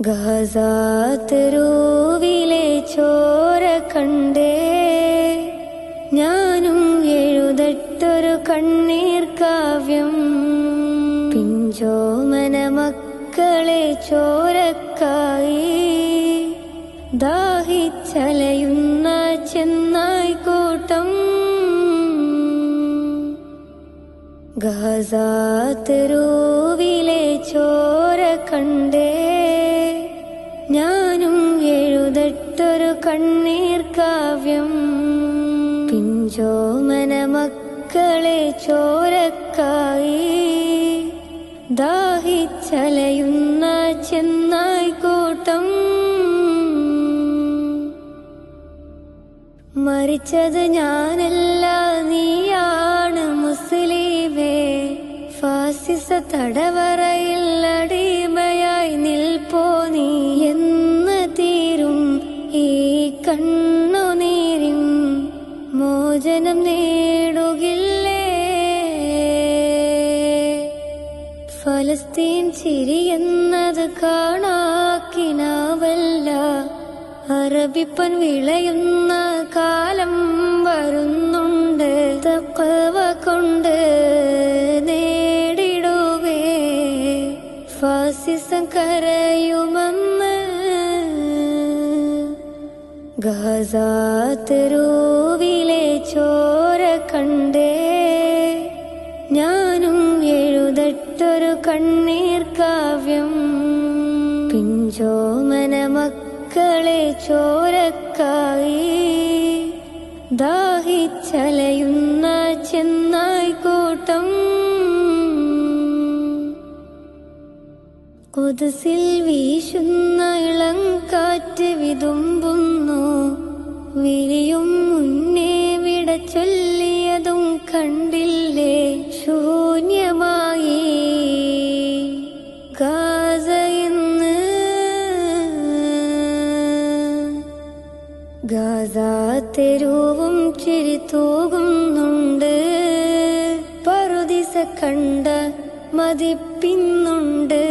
ഗസാതെരുവിലെ ചോര കണ്ടേ ഞാനും എഴുതട്ടൊരു കണ്ണീർ കാവ്യം. പിഞ്ചോമന മക്കളെ ചോരക്കായി ദാഹിച്ചലയുന്ന ചെന്നായ്ക്കൂട്ടം. ഗസാതെരുവിലെ ചോര കണ്ടേ ഞാനും എഴുതട്ടൊരു കണ്ണീർ കാവ്യം. പിഞ്ചോമന മക്കളെ ചോരക്കായി ദാഹിച്ചലയുന്ന ചെന്നായ്ക്കൂട്ടം. മരിച്ചത് ഞാനല്ല, നീയാണ് മുസ്ലിമേ. ഫാസിസ തടവറയിൽ അടിമയായി നിൽപ്പോ നീ എന്ന് തീരും ഈ കണ്ണുനീരിൻ മോചനം നേടുകില്ലേ? ഫലസ്തീൻ ചിരിയെന്നത് കാണാക്കിനാവല്ല, അറബിപ്പൻ വിളയുന്ന കാലം വരുന്നുണ്ട്. തഖ്വ കൊണ്ട് നേടിടുവേ ഫാസിസം കരയുമെന്ന്. ഗസാതെരുവിലെ ചോര കണ്ടേ ഞാനും എഴുതട്ടൊരു കണ്ണീർ കാവ്യം. പിഞ്ചോമന മക്കളെ ചോരക്കായി ദാഹിച്ചലയുന്ന ചെന്നായ്ക്കൂട്ടം. ഖുദ്സിൽ വീശുന്ന ഇളം കാറ്റ് വിതുമ്പുന്നു, വിരിയും മുന്നേ വിട ചൊല്ലിയതും കണ്ടില്ലേ? ശൂന്യമായി ഗാസ ഇന്ന്. ഗസാതെരുവും ചിരി തൂകുന്നുണ്ട്, പറുദീസ കണ്ട മതിപ്പിന്നുണ്ട്.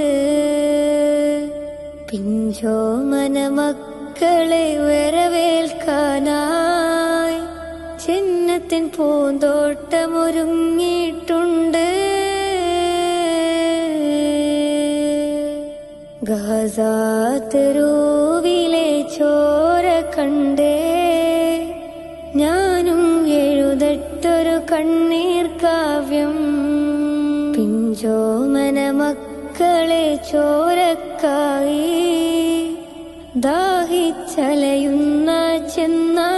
പിഞ്ചോമന മക്കളെ വരവേൽക്കാനായി ചിന്നത്തിൻ പൂന്തോട്ടമൊരുങ്ങിയിട്ടുണ്ട്. ഗസാതെരുവിലെ ചോര കണ്ടേ ഞാനും എഴുതട്ടൊരു കണ്ണീർ കാവ്യം. പിഞ്ചോമന മക്കളെ ചോരക്കായി ദാഹിച്ചലയുന്ന ചെന്നാ